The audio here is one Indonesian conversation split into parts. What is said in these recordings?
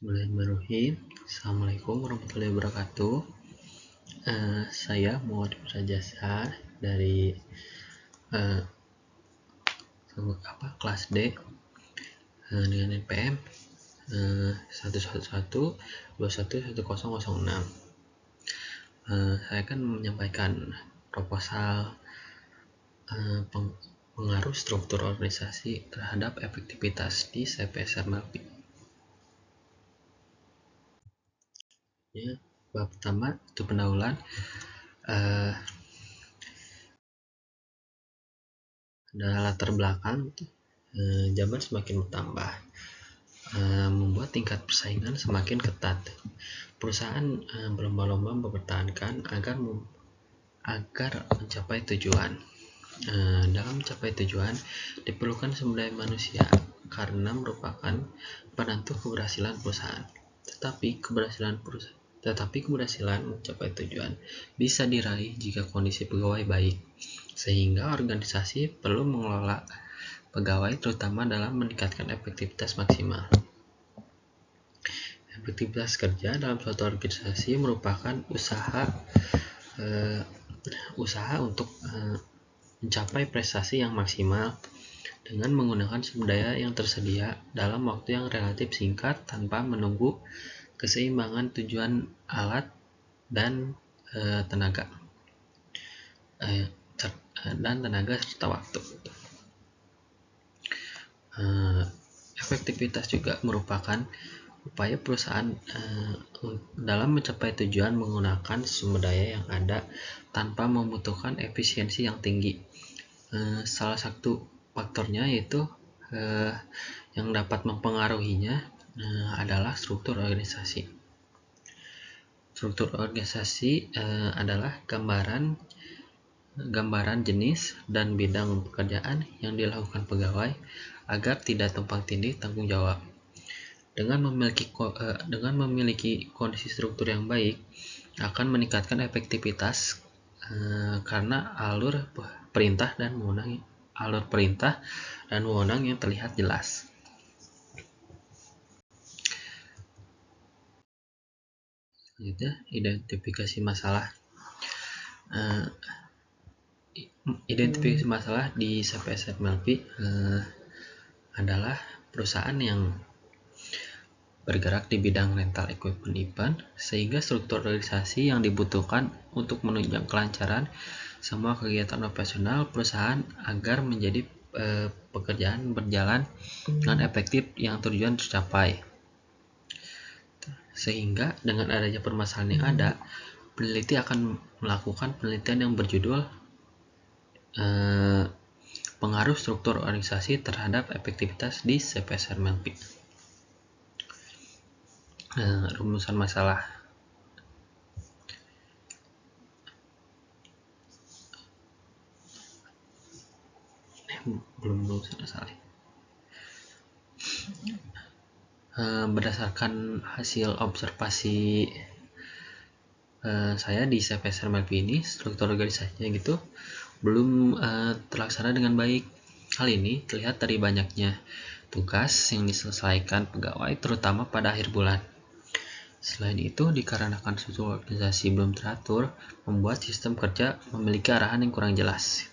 Bismillahirrahmanirrahim. Assalamualaikum warahmatullahi wabarakatuh. Saya Muhammad Jasa dari eh, kelas D dengan NPM 111211006. Saya akan menyampaikan proposal pengaruh struktur organisasi terhadap efektivitas di CPS/MLP. Ya, bab pertama itu pendahuluan. Dari latar belakang, zaman semakin bertambah, membuat tingkat persaingan semakin ketat. Perusahaan berlomba-lomba mempertahankan agar mencapai tujuan. Dalam mencapai tujuan diperlukan sumber daya manusia karena merupakan penentu keberhasilan perusahaan. Tetapi keberhasilan mencapai tujuan bisa diraih jika kondisi pegawai baik, sehingga organisasi perlu mengelola pegawai terutama dalam meningkatkan efektivitas maksimal. Efektivitas kerja dalam suatu organisasi merupakan usaha untuk mencapai prestasi yang maksimal dengan menggunakan sumber daya yang tersedia dalam waktu yang relatif singkat tanpa menunggu keseimbangan tujuan alat dan tenaga serta waktu. Efektivitas juga merupakan upaya perusahaan dalam mencapai tujuan menggunakan sumber daya yang ada tanpa membutuhkan efisiensi yang tinggi. Salah satu faktornya yaitu yang dapat mempengaruhinya adalah struktur organisasi. Struktur organisasi adalah gambaran jenis dan bidang pekerjaan yang dilakukan pegawai agar tidak tumpang tindih tanggung jawab. Dengan memiliki kondisi struktur yang baik akan meningkatkan efektivitas karena alur perintah dan wewenang yang terlihat jelas. Selanjutnya, identifikasi masalah. Identifikasi masalah di CPS/MLP adalah perusahaan yang bergerak di bidang rental equipment event, sehingga struktur organisasi yang dibutuhkan untuk menunjang kelancaran semua kegiatan operasional perusahaan agar menjadi pekerjaan berjalan dengan efektif yang tujuan tercapai. Sehingga dengan adanya permasalahan yang ada, peneliti akan melakukan penelitian yang berjudul pengaruh struktur organisasi terhadap efektivitas di CPS/MLP. Rumusan masalah. Berdasarkan hasil observasi saya di CPS/MLP ini, struktur organisasinya gitu belum terlaksana dengan baik. Hal ini terlihat dari banyaknya tugas yang diselesaikan pegawai terutama pada akhir bulan. Selain itu, dikarenakan struktur organisasi belum teratur, membuat sistem kerja memiliki arahan yang kurang jelas.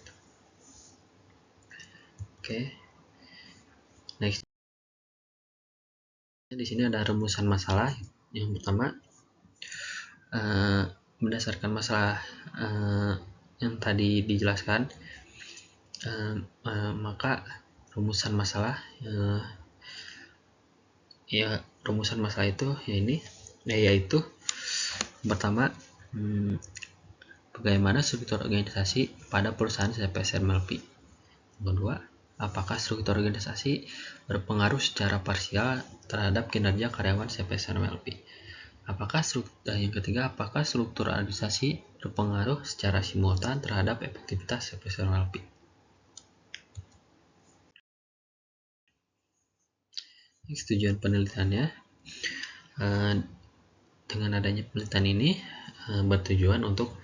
Oke. Next. Di sini ada rumusan masalah. Yang pertama, berdasarkan masalah yang tadi dijelaskan, maka rumusan masalah itu yaitu pertama, bagaimana struktur organisasi pada perusahaan CPS/MLP. Yang kedua, apakah struktur organisasi berpengaruh secara parsial terhadap kinerja karyawan CPS/MLP. Yang ketiga, apakah struktur organisasi berpengaruh secara simultan terhadap efektivitas CPS/MLP. Tujuan penelitiannya, dengan adanya penelitian ini bertujuan untuk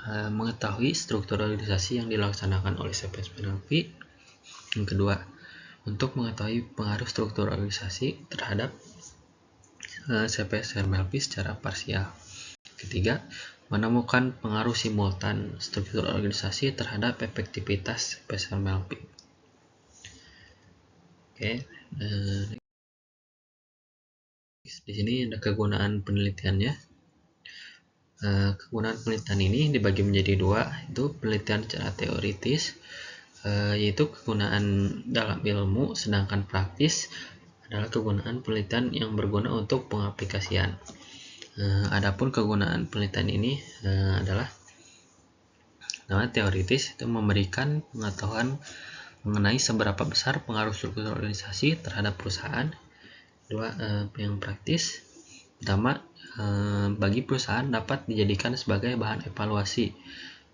mengetahui struktur organisasi yang dilaksanakan oleh CPS/MLP. Yang kedua, untuk mengetahui pengaruh struktur organisasi terhadap CPSMLP secara parsial. Ketiga, menemukan pengaruh simultan struktur organisasi terhadap efektivitas CPSMLP. Oke, di sini ada kegunaan penelitiannya. Kegunaan penelitian ini dibagi menjadi dua, itu penelitian secara teoritis, yaitu kegunaan dalam ilmu, sedangkan praktis adalah kegunaan penelitian yang berguna untuk pengaplikasian. Adapun kegunaan penelitian ini adalah teoritis, itu memberikan pengetahuan mengenai seberapa besar pengaruh struktur organisasi terhadap perusahaan. Dua, yang praktis, pertama, bagi perusahaan dapat dijadikan sebagai bahan evaluasi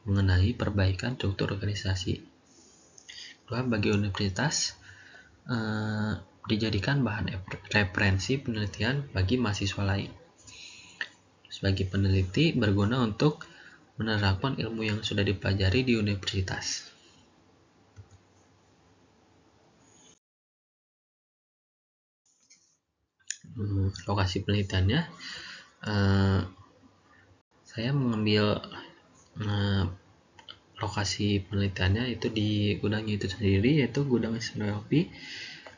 mengenai perbaikan struktur organisasi. Kedua, bagi universitas dijadikan bahan referensi penelitian bagi mahasiswa lain. Sebagai peneliti berguna untuk menerapkan ilmu yang sudah dipelajari di universitas. Lokasi penelitiannya, saya mengambil lokasi penelitiannya itu di gudangnya itu sendiri, yaitu gudang SMLP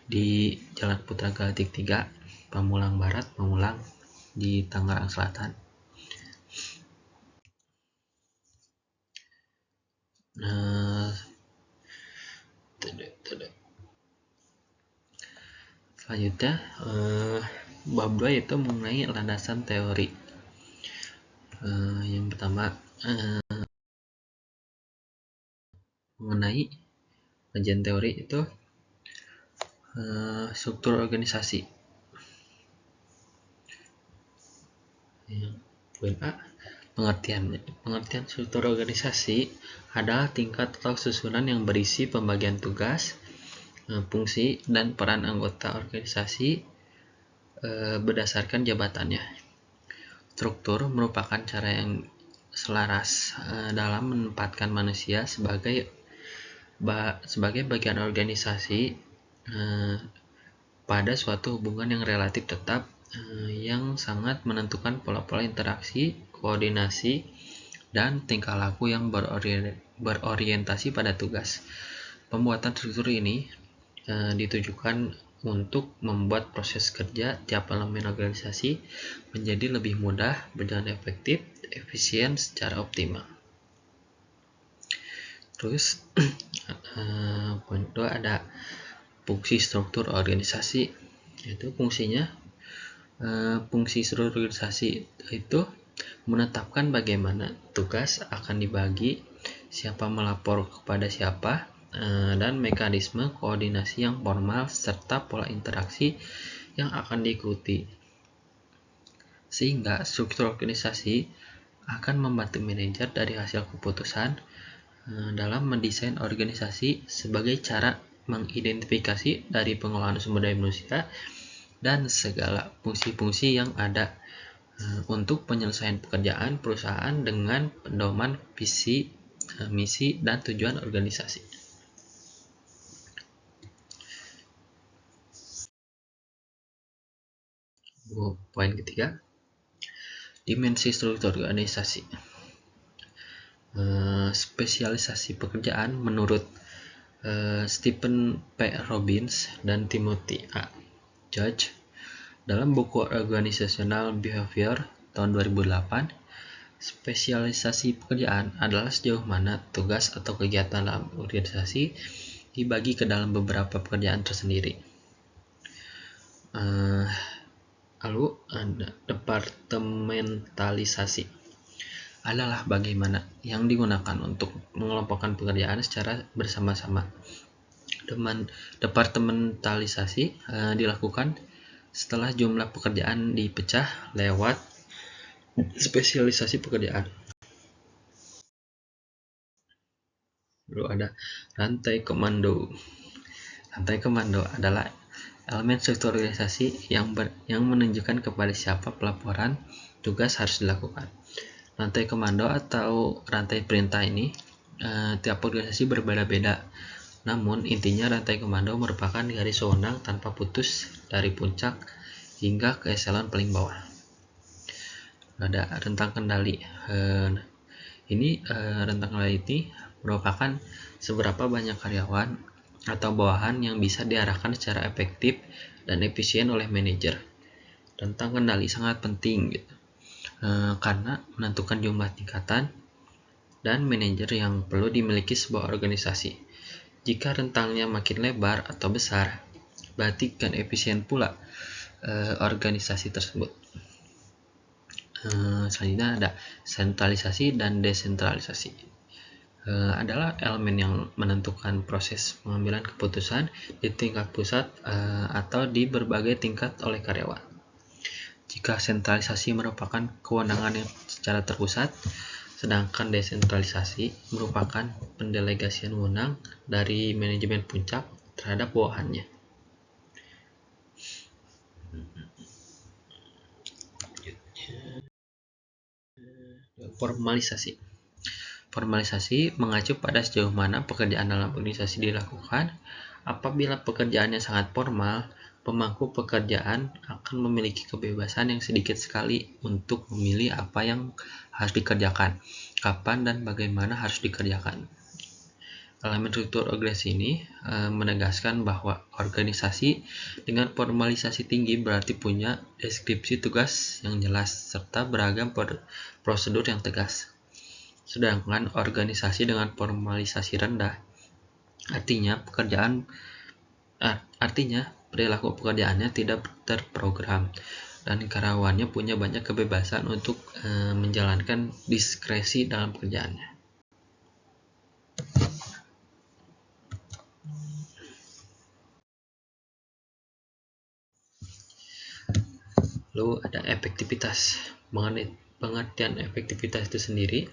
di Jalan Putra Galatik 3, Pamulang Barat, Pamulang di Tangerang Selatan. Selanjutnya, bab 2 yaitu mengenai landasan teori. Yang pertama, mengenai kajian teori itu struktur organisasi. Poin A, pengertian struktur organisasi adalah tingkat atau susunan yang berisi pembagian tugas, fungsi, dan peran anggota organisasi berdasarkan jabatannya. Struktur merupakan cara yang selaras dalam menempatkan manusia sebagai bagian organisasi pada suatu hubungan yang relatif tetap, yang sangat menentukan pola-pola interaksi, koordinasi, dan tingkah laku yang berorientasi pada tugas. Pembuatan struktur ini ditujukan untuk membuat proses kerja tiap elemen organisasi menjadi lebih mudah, berjalan efektif, efisien, secara optimal. Terus poin kedua ada fungsi struktur organisasi, yaitu fungsi struktur organisasi itu menetapkan bagaimana tugas akan dibagi, siapa melapor kepada siapa, dan mekanisme koordinasi yang formal serta pola interaksi yang akan diikuti. Sehingga struktur organisasi akan membantu manajer dari hasil keputusan dalam mendesain organisasi sebagai cara mengidentifikasi dari pengelolaan sumber daya manusia dan segala fungsi-fungsi yang ada untuk penyelesaian pekerjaan perusahaan dengan pedoman visi, misi, dan tujuan organisasi. Poin ketiga, dimensi struktur organisasi. Spesialisasi pekerjaan menurut Stephen P. Robbins dan Timothy A. Judge dalam buku Organizational Behavior tahun 2008, spesialisasi pekerjaan adalah sejauh mana tugas atau kegiatan dalam organisasi dibagi ke dalam beberapa pekerjaan tersendiri. Lalu ada departementalisasi, adalah bagaimana yang digunakan untuk mengelompokkan pekerjaan secara bersama-sama. Departementalisasi dilakukan setelah jumlah pekerjaan dipecah lewat spesialisasi pekerjaan. Lalu ada rantai komando. Rantai komando adalah elemen struktur organisasi yang menunjukkan kepada siapa pelaporan tugas harus dilakukan. Rantai komando atau rantai perintah ini tiap organisasi berbeda-beda. Namun intinya rantai komando merupakan garis wewenang tanpa putus dari puncak hingga ke eselon paling bawah. Ada rentang kendali. Rentang kendali ini merupakan seberapa banyak karyawan atau bawahan yang bisa diarahkan secara efektif dan efisien oleh manajer. Rentang kendali sangat penting gitu. Karena menentukan jumlah tingkatan dan manajer yang perlu dimiliki sebuah organisasi. Jika rentangnya makin lebar atau besar, berarti kan efisien pula organisasi tersebut. Selanjutnya ada sentralisasi dan desentralisasi. Adalah elemen yang menentukan proses pengambilan keputusan di tingkat pusat atau di berbagai tingkat oleh karyawan. Jika sentralisasi merupakan kewenangan yang secara terpusat, sedangkan desentralisasi merupakan pendelegasian wewenang dari manajemen puncak terhadap bawahannya. Formalisasi. Formalisasi mengacu pada sejauh mana pekerjaan dalam organisasi dilakukan. Apabila pekerjaannya sangat formal, pemangku pekerjaan akan memiliki kebebasan yang sedikit sekali untuk memilih apa yang harus dikerjakan, kapan dan bagaimana harus dikerjakan. Elemen struktur organisasi ini menegaskan bahwa organisasi dengan formalisasi tinggi berarti punya deskripsi tugas yang jelas serta beragam prosedur yang tegas. Sedangkan organisasi dengan formalisasi rendah artinya perilaku pekerjaannya tidak terprogram dan karyawannya punya banyak kebebasan untuk menjalankan diskresi dalam pekerjaannya. Lalu ada efektivitas. Pengertian efektivitas itu sendiri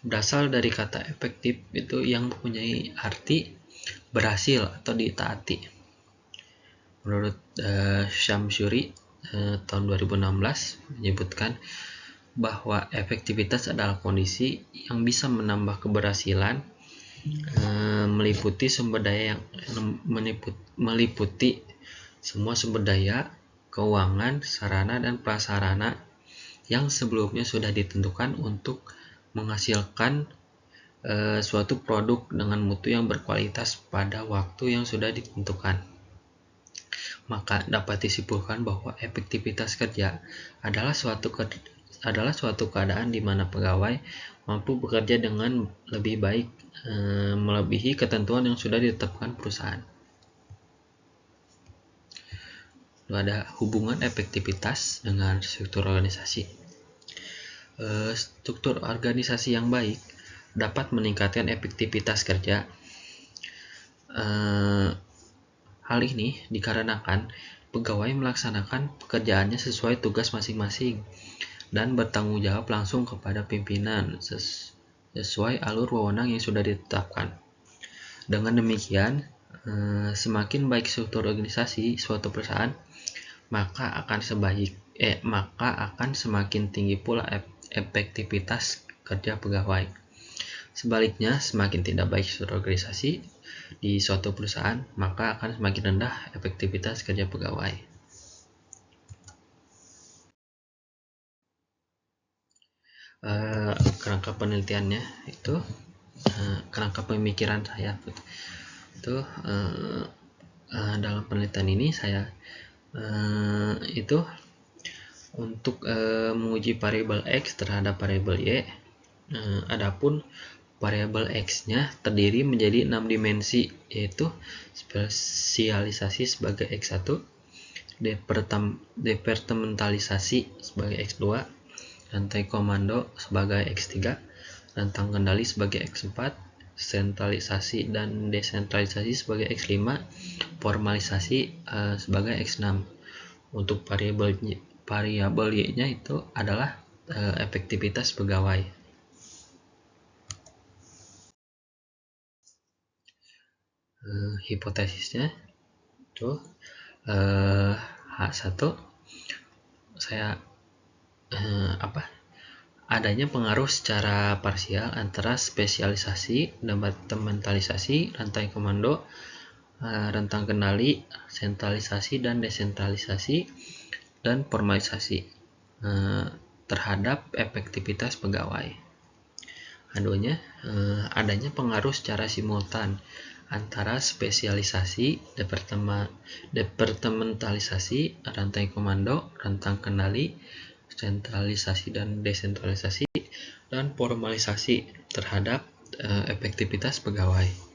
berasal dari kata efektif itu yang mempunyai arti berhasil atau ditaati. Menurut Syamsuri tahun 2016 menyebutkan bahwa efektivitas adalah kondisi yang bisa menambah keberhasilan meliputi sumber daya yang meliputi semua sumber daya, keuangan, sarana dan prasarana yang sebelumnya sudah ditentukan untuk menghasilkan suatu produk dengan mutu yang berkualitas pada waktu yang sudah ditentukan. Maka dapat disimpulkan bahwa efektivitas kerja adalah suatu keadaan di mana pegawai mampu bekerja dengan lebih baik melebihi ketentuan yang sudah ditetapkan perusahaan. Lalu ada hubungan efektivitas dengan struktur organisasi. Struktur organisasi yang baik dapat meningkatkan efektivitas kerja. Hal ini dikarenakan pegawai melaksanakan pekerjaannya sesuai tugas masing-masing dan bertanggung jawab langsung kepada pimpinan sesuai alur wewenang yang sudah ditetapkan. Dengan demikian, semakin baik struktur organisasi suatu perusahaan, maka akan semakin tinggi pula efektivitas kerja pegawai. Sebaliknya, semakin tidak baik struktur organisasi di suatu perusahaan, maka akan semakin rendah efektivitas kerja pegawai. Kerangka penelitiannya itu, kerangka pemikiran saya itu dalam penelitian ini saya itu untuk menguji variabel X terhadap variabel Y. Adapun variabel X-nya terdiri menjadi 6 dimensi, yaitu spesialisasi sebagai X1, departementalisasi sebagai X2, rantai komando sebagai X3, rentang kendali sebagai X4, sentralisasi dan desentralisasi sebagai X5, formalisasi sebagai X6. Untuk variabel Y-nya itu adalah efektivitas pegawai. Hipotesisnya itu H1 saya adanya pengaruh secara parsial antara spesialisasi, departementalisasi, rantai komando, rentang kendali, sentralisasi dan desentralisasi dan formalisasi terhadap efektivitas pegawai. Keduanya, adanya pengaruh secara simultan antara spesialisasi, departementalisasi, rantai komando, rentang kendali, sentralisasi dan desentralisasi, dan formalisasi terhadap efektivitas pegawai.